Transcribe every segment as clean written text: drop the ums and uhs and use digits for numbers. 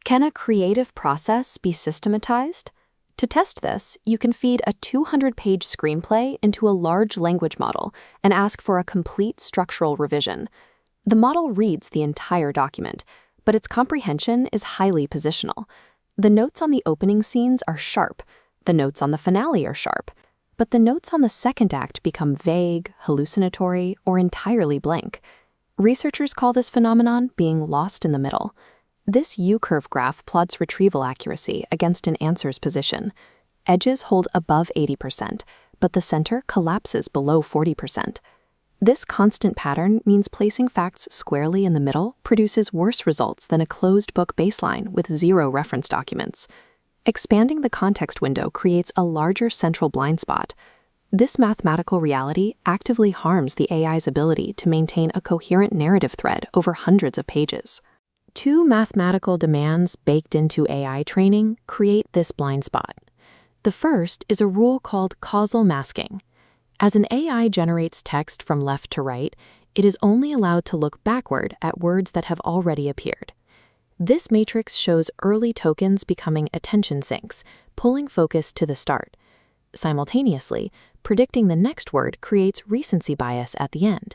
Can a creative process be systematized? To test this, you can feed a 200-page screenplay into a large language model and ask for a complete structural revision. The model reads the entire document, but its comprehension is highly positional. The notes on the opening scenes are sharp, the notes on the finale are sharp, but the notes on the second act become vague, hallucinatory, or entirely blank. Researchers call this phenomenon being lost in the middle. This U-curve graph plots retrieval accuracy against an answer's position. Edges hold above 80%, but the center collapses below 40%. This constant pattern means placing facts squarely in the middle produces worse results than a closed-book baseline with zero reference documents. Expanding the context window creates a larger central blind spot. This mathematical reality actively harms the AI's ability to maintain a coherent narrative thread over hundreds of pages. Two mathematical demands baked into AI training create this blind spot. The first is a rule called causal masking. As an AI generates text from left to right, it is only allowed to look backward at words that have already appeared. This matrix shows early tokens becoming attention sinks, pulling focus to the start. Simultaneously, predicting the next word creates recency bias at the end.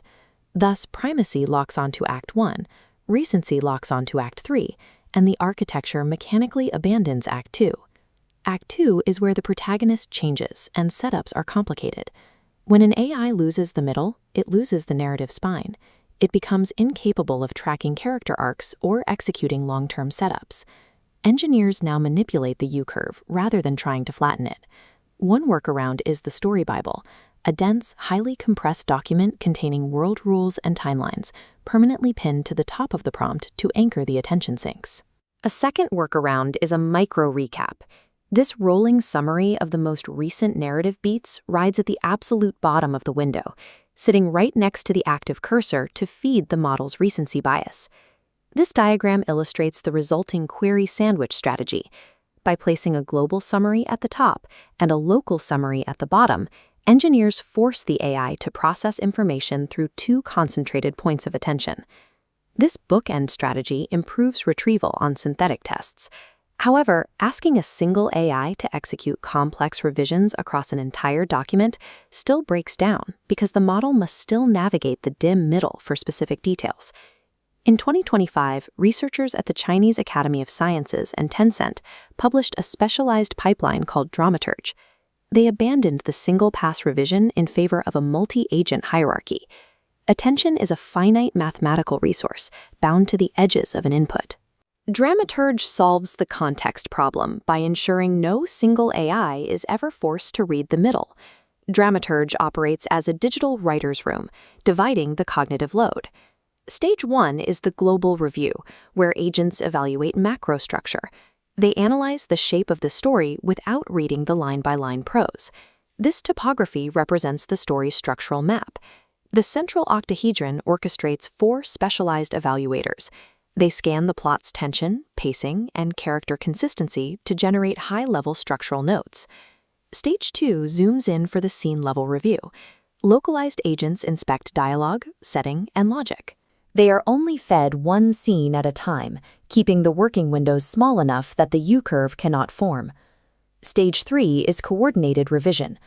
Thus, primacy locks onto Act 1, recency locks onto Act 3, and the architecture mechanically abandons Act 2. Act 2 is where the protagonist changes and setups are complicated. When an AI loses the middle, it loses the narrative spine. It becomes incapable of tracking character arcs or executing long-term setups. Engineers now manipulate the U-curve rather than trying to flatten it. One workaround is the Story Bible, a dense, highly compressed document containing world rules and timelines, permanently pinned to the top of the prompt to anchor the attention sinks. A second workaround is a micro-recap. This rolling summary of the most recent narrative beats rides at the absolute bottom of the window, sitting right next to the active cursor to feed the model's recency bias. This diagram illustrates the resulting query sandwich strategy. By placing a global summary at the top and a local summary at the bottom, engineers force the AI to process information through two concentrated points of attention. This bookend strategy improves retrieval on synthetic tests. However, asking a single AI to execute complex revisions across an entire document still breaks down because the model must still navigate the dim middle for specific details. In 2025, researchers at the Chinese Academy of Sciences and Tencent published a specialized pipeline called Dramaturge. They abandoned the single-pass revision in favor of a multi-agent hierarchy. Attention is a finite mathematical resource bound to the edges of an input. Dramaturge solves the context problem by ensuring no single AI is ever forced to read the middle. Dramaturge operates as a digital writer's room, dividing the cognitive load. Stage 1 is the global review, where agents evaluate macro structure. They analyze the shape of the story without reading the line-by-line prose. This topography represents the story's structural map. The central octahedron orchestrates 4 specialized evaluators. They scan the plot's tension, pacing, and character consistency to generate high-level structural notes. Stage 2 zooms in for the scene-level review. Localized agents inspect dialogue, setting, and logic. They are only fed one scene at a time, keeping the working windows small enough that the U-curve cannot form. Stage 3 is coordinated revision.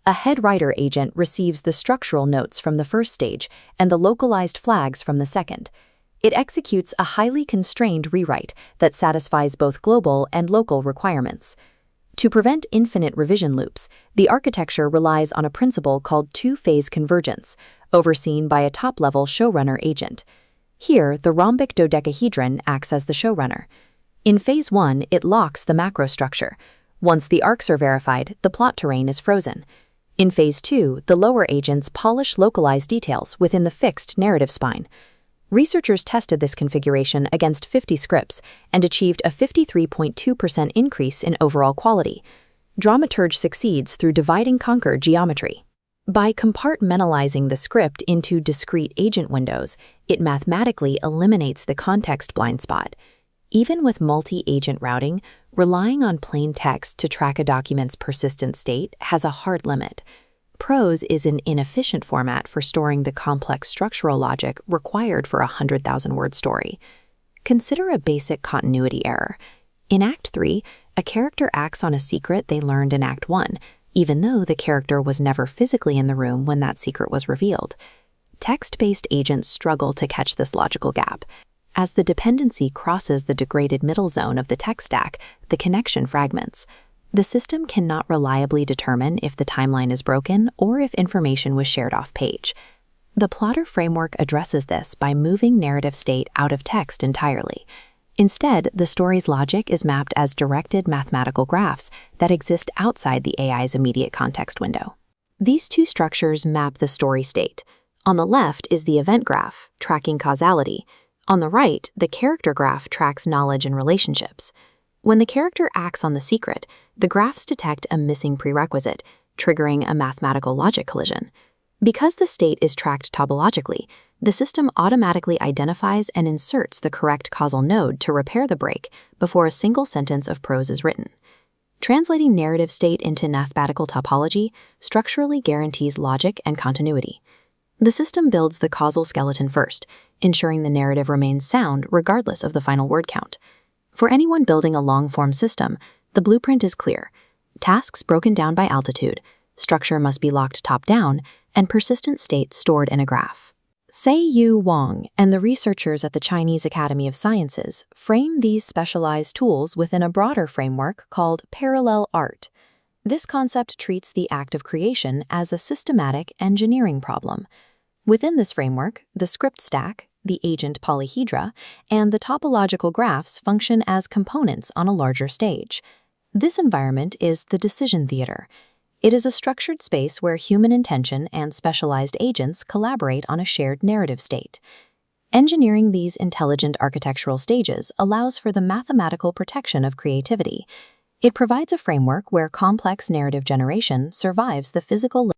A head writer agent receives the structural notes from the first stage and the localized flags from the second. It executes a highly constrained rewrite that satisfies both global and local requirements. To prevent infinite revision loops, the architecture relies on a principle called two-phase convergence, overseen by a top-level showrunner agent. Here, the rhombic dodecahedron acts as the showrunner. In Phase 1, it locks the macro structure. Once the arcs are verified, the plot terrain is frozen. In Phase 2, the lower agents polish localized details within the fixed narrative spine. Researchers tested this configuration against 50 scripts and achieved a 53.2% increase in overall quality. Dramaturge succeeds through divide-and-conquer geometry. By compartmentalizing the script into discrete agent windows, it mathematically eliminates the context blind spot. Even with multi-agent routing, relying on plain text to track a document's persistent state has a hard limit. Prose is an inefficient format for storing the complex structural logic required for a 100,000-word story. Consider a basic continuity error. In Act 3, a character acts on a secret they learned in Act 1, even though the character was never physically in the room when that secret was revealed. Text-based agents struggle to catch this logical gap. As the dependency crosses the degraded middle zone of the text stack, the connection fragments. The system cannot reliably determine if the timeline is broken or if information was shared off-page. The plotter framework addresses this by moving narrative state out of text entirely. Instead, the story's logic is mapped as directed mathematical graphs that exist outside the AI's immediate context window. These two structures map the story state. On the left is the event graph, tracking causality. On the right, the character graph tracks knowledge and relationships. When the character acts on the secret, the graphs detect a missing prerequisite, triggering a mathematical logic collision. Because the state is tracked topologically, the system automatically identifies and inserts the correct causal node to repair the break before a single sentence of prose is written. Translating narrative state into mathematical topology structurally guarantees logic and continuity. The system builds the causal skeleton first, ensuring the narrative remains sound regardless of the final word count. For anyone building a long-form system, the blueprint is clear. Tasks broken down by altitude, structure must be locked top-down, and persistent state stored in a graph. Sei-Yu Wang and the researchers at the Chinese Academy of Sciences frame these specialized tools within a broader framework called parallel art. This concept treats the act of creation as a systematic engineering problem. Within this framework, the script stack, the agent polyhedra, and the topological graphs function as components on a larger stage. This environment is the decision theater. It is a structured space where human intention and specialized agents collaborate on a shared narrative state. Engineering these intelligent architectural stages allows for the mathematical protection of creativity. It provides a framework where complex narrative generation survives the physical